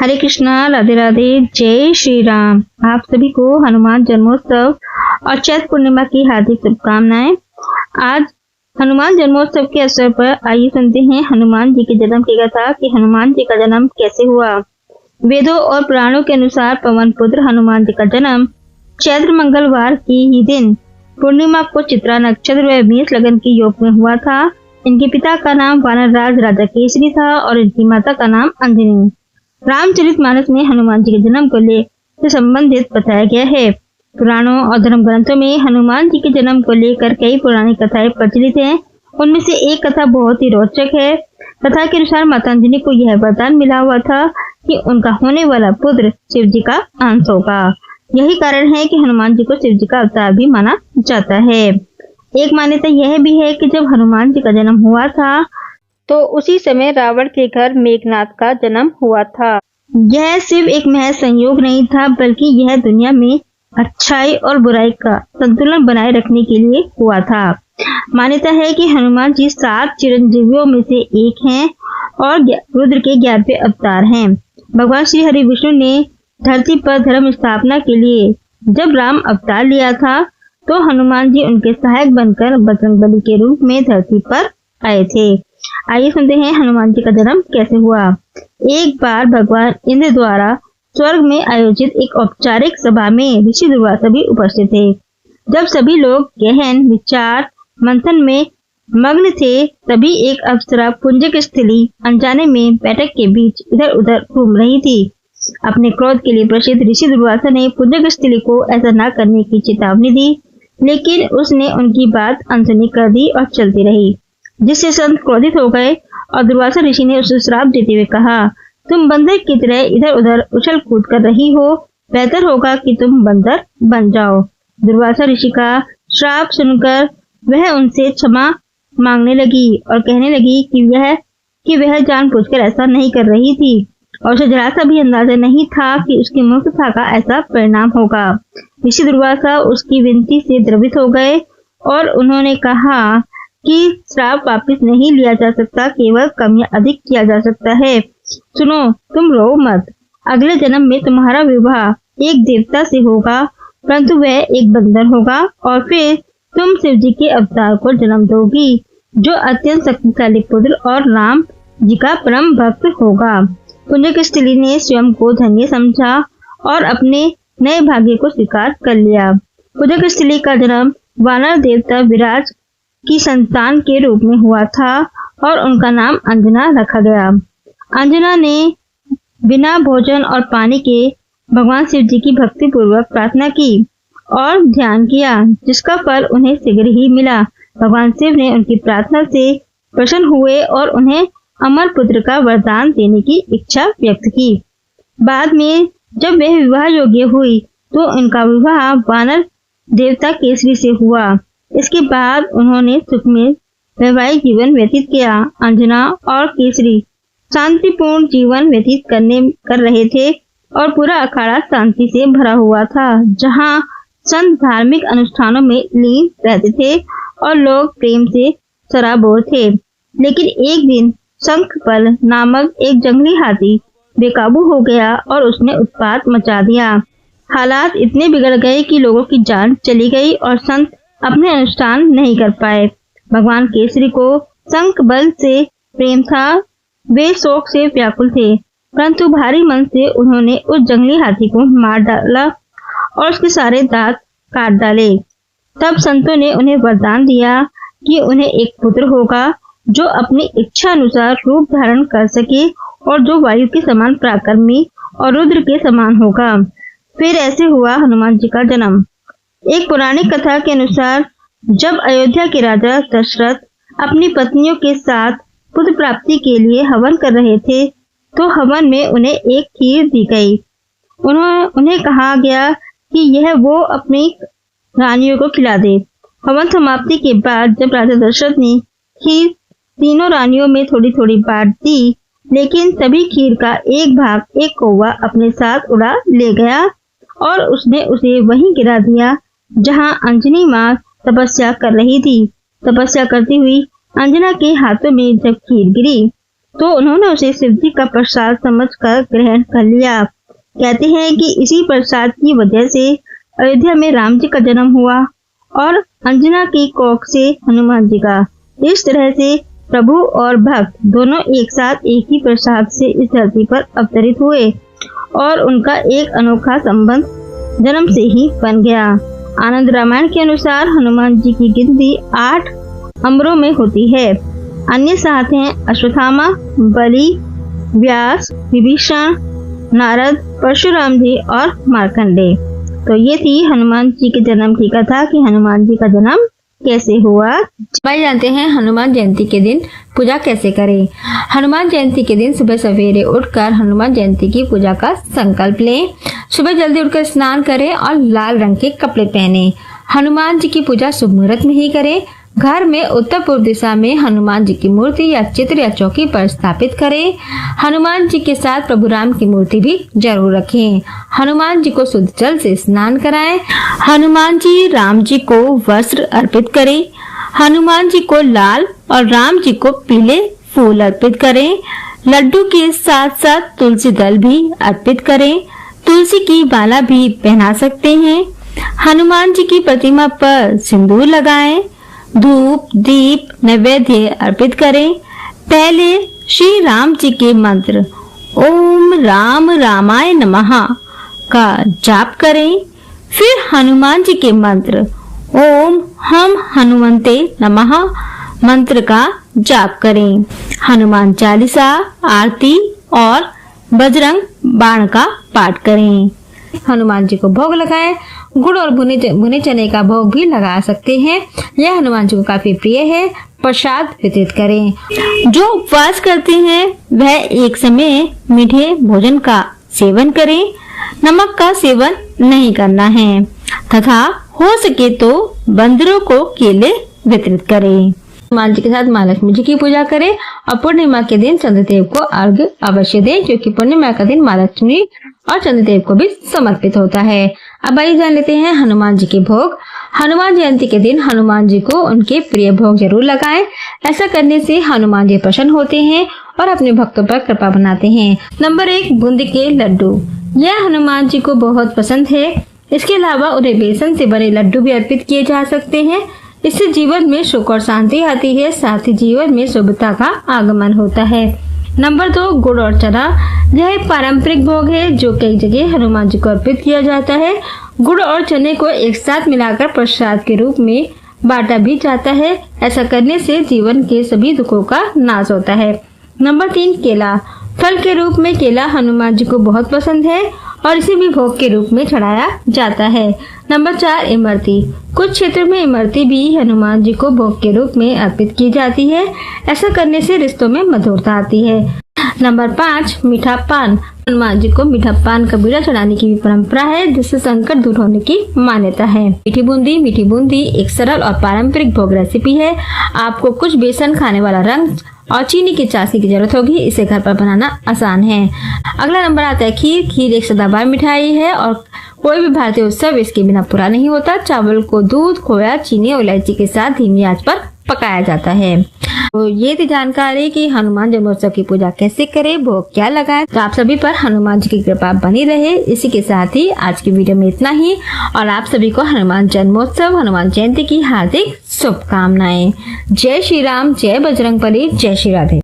हरे कृष्णा, राधे राधे, जय श्री राम। आप सभी को हनुमान जन्मोत्सव और चैत्र पूर्णिमा की हार्दिक शुभकामनाएं। आज हनुमान जन्मोत्सव के अवसर पर आइए सुनते हैं हनुमान जी के जन्म की कथा कि हनुमान जी का जन्म कैसे हुआ। वेदों और पुराणों के अनुसार पवन पुत्र हनुमान जी का जन्म चैत्र मंगलवार की ही दिन पूर्णिमा को चित्रा नक्षत्र व 20 लगन के योग में हुआ था। इनके पिता का नाम वानरराज राजा केसरी था और इनकी माता का नाम अंजनी। रामचरितमानस में हनुमान जी के जन्म को लेकर संबंधित बताया गया है। पुराणों और धर्म ग्रंथों में हनुमान जी के जन्म को लेकर कई पुरानी कथाएं प्रचलित हैं। उनमें से एक कथा बहुत ही रोचक है। कथा के अनुसार माता अंजनी को यह वरदान मिला हुआ था कि उनका होने वाला पुत्र शिव जी का अंश होगा। यही कारण है कि हनुमान जी को शिव जी का अवतार भी माना जाता है। एक मान्यता यह भी है कि जब हनुमान जी का जन्म हुआ था तो उसी समय रावण के घर मेघनाद का जन्म हुआ था। यह सिर्फ एक महज संयोग नहीं था, बल्कि यह दुनिया में अच्छाई और बुराई का संतुलन बनाए रखने के लिए हुआ था। मान्यता है कि हनुमान जी 7 चिरंजीवियों में से एक हैं और रुद्र के 11वें अवतार हैं। भगवान श्री हरि विष्णु ने धरती पर धर्म स्थापना के लिए जब राम अवतार लिया था तो हनुमान जी उनके सहायक बनकर बजरंगबली के रूप में धरती पर आए थे। आइए सुनते हैं हनुमान जी का जन्म कैसे हुआ। एक बार भगवान इंद्र द्वारा स्वर्ग में आयोजित एक औपचारिक सभा में ऋषि दुर्वासा भी उपस्थित थे। जब सभी लोग गहन विचार मंथन में मग्न थे, तभी एक अप्सरा पुंजक स्थली अनजाने में बैठक के बीच इधर उधर घूम रही थी। अपने क्रोध के लिए प्रसिद्ध ऋषि दुर्वासा ने पुंजक स्थली को ऐसा न करने की चेतावनी दी, लेकिन उसने उनकी बात अनसुनी कर दी और चलती रही, जिससे संत क्रोधित हो गए और दुर्वासा ऋषि ने उसे श्राप देते हुए कहा, तुम बंदर की तरह इधर उधर उछल कूद कर रही हो, बेहतर होगा कि तुम बंदर बन जाओ। दुर्वासा ऋषि का श्राप सुनकर वह उनसे क्षमा मांगने लगी और कहने लगी कि वह जानबूझकर ऐसा नहीं कर रही थी और उसे जरा सा भी अंदाजा नहीं था कि उसकी मूर्खता का ऐसा परिणाम होगा। ऋषि दुर्वासा उसकी विनती से द्रवित हो गए और उन्होंने कहा कि श्राप वापस नहीं लिया जा सकता, केवल कम या अधिक किया जा सकता है। सुनो, तुम रो मत। अगले जन्म में तुम्हारा विवाह एक देवता से होगा, परंतु वह एक बंदर होगा और फिर तुम शिव जी के अवतार को जन्म दोगी, जो अत्यंत शक्तिशाली पुत्र और राम जी का परम भक्त होगा। पुंजक स्थली ने स्वयं को धन्य समझा और अपने नए भाग्य को स्वीकार कर लिया। पुंजक स्थली का जन्म वानर देवता विराज की संतान के रूप में हुआ था और उनका नाम अंजना रखा गया। अंजना ने बिना भोजन और पानी के भगवान शिव जी की भक्ति पूर्वक प्रार्थना की और ध्यान किया, जिसका फल उन्हें शीघ्र ही मिला। भगवान शिव ने उनकी प्रार्थना से प्रसन्न हुए और उन्हें अमर पुत्र का वरदान देने की इच्छा व्यक्त की। बाद में जब वह विवाह योग्य हुई तो उनका विवाह वानर देवता केसरी से हुआ। इसके बाद उन्होंने सुख में वैवाहिक जीवन व्यतीत किया। अंजना और केसरी शांतिपूर्ण जीवन व्यतीत कर रहे थे और पूरा अखाड़ा शांति से भरा हुआ था, जहां संत धार्मिक अनुष्ठानों में लीन रहते थे और लोग प्रेम से सराबोर थे। लेकिन एक दिन शंखपल नामक एक जंगली हाथी बेकाबू हो गया और उसने उत्पात मचा दिया। हालात इतने बिगड़ गए कि लोगों की जान चली गई और संत अपने अनुष्ठान नहीं कर पाए। भगवान केसरी को शंखबल से प्रेम था, वे शोक से व्याकुल थे, परंतु भारी मन से उन्होंने उस जंगली हाथी को मार डाला और उसके सारे दांत काट डाले। तब संतों ने उन्हें वरदान दिया कि उन्हें एक पुत्र होगा जो अपनी इच्छा अनुसार रूप धारण कर सके और जो वायु के समान पराक्रमी और रुद्र के समान होगा। फिर ऐसे हुआ हनुमान जी का जन्म। एक पौराणिक कथा के अनुसार जब अयोध्या के राजा दशरथ अपनी पत्नियों के साथ पुत्र प्राप्ति के लिए हवन कर रहे थे तो हवन में उन्हें एक खीर दी गई। उन्हें कहा गया कि यह वो अपनी रानियों को खिला दे। हवन समाप्ति के बाद जब राजा दशरथ ने खीर तीनों रानियों में थोड़ी थोड़ी बांट दी, लेकिन तभी खीर का एक भाग एक कौवा अपने साथ उड़ा ले गया और उसने उसे वहीं गिरा दिया जहां अंजनी माँ तपस्या कर रही थी। तपस्या करती हुई अंजना के हाथों में जब खीर गिरी तो उन्होंने उसे शिव जी का प्रसाद समझकर ग्रहण कर लिया। कहते हैं कि इसी प्रसाद की वजह से अयोध्या में राम जी का जन्म हुआ और अंजना की कोख से हनुमान जी का। इस तरह से प्रभु और भक्त दोनों एक साथ एक ही प्रसाद से इस धरती पर अवतरित हुए और उनका एक अनोखा संबंध जन्म से ही बन गया। आनंद रामायण के अनुसार हनुमान जी की गिनती 8 अमरों में होती है। अन्य साथ हैं अश्वत्थामा, बलि, व्यास, विभीषण, नारद, परशुराम जी और मार्कंडेय। तो ये थी हनुमान जी के जन्म की कथा कि हनुमान जी का जन्म कैसे हुआ। भाई जानते हैं हनुमान जयंती के दिन पूजा कैसे करें। हनुमान जयंती के दिन सुबह सवेरे उठकर हनुमान जयंती की पूजा का संकल्प लें। सुबह जल्दी उठकर स्नान करें और लाल रंग के कपड़े पहने। हनुमान जी की पूजा शुभ मुहूर्त में ही करें। घर में उत्तर पूर्व दिशा में हनुमान जी की मूर्ति या चित्र या चौकी पर स्थापित करें। हनुमान जी के साथ प्रभु राम की मूर्ति भी जरूर रखें। हनुमान जी को शुद्ध जल से स्नान कराएं। हनुमान जी राम जी को वस्त्र अर्पित करें। हनुमान जी को लाल और राम जी को पीले फूल अर्पित करें। लड्डू के साथ साथ तुलसी दल भी अर्पित करें। तुलसी की माला भी पहना सकते हैं। हनुमान जी की प्रतिमा पर सिंदूर लगाएं। धूप दीप नैवेद्य अर्पित करें। पहले श्री राम जी के मंत्र ओम राम रामाय नमः का जाप करें। फिर हनुमान जी के मंत्र ओम हम हनुमंते नमः मंत्र का जाप करें। हनुमान चालीसा, आरती और बजरंग बाण का पाठ करें। हनुमान जी को भोग लगाएं। गुड़ और भुने चने का भोग भी लगा सकते हैं। यह हनुमान जी को काफी प्रिय है। प्रसाद वितरित करें। जो उपवास करते हैं वह एक समय मीठे भोजन का सेवन करें। नमक का सेवन नहीं करना है तथा हो सके तो बंदरों को केले वितरित करें। हनुमान जी के साथ माँ लक्ष्मी जी की पूजा करें और पूर्णिमा के दिन चंद्रदेव को अर्घ्य अवश्य दें, क्योंकि पूर्णिमा का दिन माँ लक्ष्मी और चंद्रदेव को भी समर्पित होता है। अब आइए जान लेते हैं हनुमान जी के भोग। हनुमान जयंती के दिन हनुमान जी को उनके प्रिय भोग जरूर लगाएं। ऐसा करने से हनुमान जी प्रसन्न होते हैं और अपने भक्तों पर कृपा बनाते हैं। नंबर 1, बूंदी के लड्डू। यह हनुमान जी को बहुत पसंद है। इसके अलावा उन्हें बेसन से बने लड्डू भी अर्पित किए जा सकते हैं। इससे जीवन में सुख और शांति आती है, साथ ही जीवन में शुभता का आगमन होता है। नंबर 2, गुड़ और चना। यह एक पारंपरिक भोग है जो कई जगह हनुमान जी को अर्पित किया जाता है। गुड़ और चने को एक साथ मिलाकर प्रसाद के रूप में बांटा भी जाता है। ऐसा करने से जीवन के सभी दुखों का नाश होता है। नंबर 3, केला। फल के रूप में केला हनुमान जी को बहुत पसंद है और इसे भी भोग के रूप में चढ़ाया जाता है। नंबर 4, इमरती। कुछ क्षेत्रों में इमरती भी हनुमान जी को भोग के रूप में अर्पित की जाती है। ऐसा करने से रिश्तों में मधुरता आती है। नंबर 5, मीठा पान। हनुमान जी को मीठा पान का बीड़ा चढ़ाने की भी परंपरा है, जिससे संकट दूर होने की मान्यता है। मीठी बूंदी एक सरल और पारंपरिक भोग रेसिपी है। आपको कुछ बेसन खाने वाला रंग और चीनी की चाशनी की जरूरत होगी। इसे घर पर बनाना आसान है। अगला नंबर आता है खीर। खीर एक सदाबहार मिठाई है और कोई भी भारतीय उत्सव इसके बिना पूरा नहीं होता। चावल को दूध, खोया, चीनी और इलायची के साथ धीमी आंच पर पकाया जाता है। तो ये थी जानकारी कि हनुमान जन्मोत्सव की पूजा कैसे करें, भोग क्या लगाएं। तो आप सभी पर हनुमान जी की कृपा बनी रहे। इसी के साथ ही आज की वीडियो में इतना ही और आप सभी को हनुमान जन्मोत्सव, हनुमान जयंती की हार्दिक शुभकामनाएं। जय श्री राम, जय बजरंगबली, जय श्री राधे।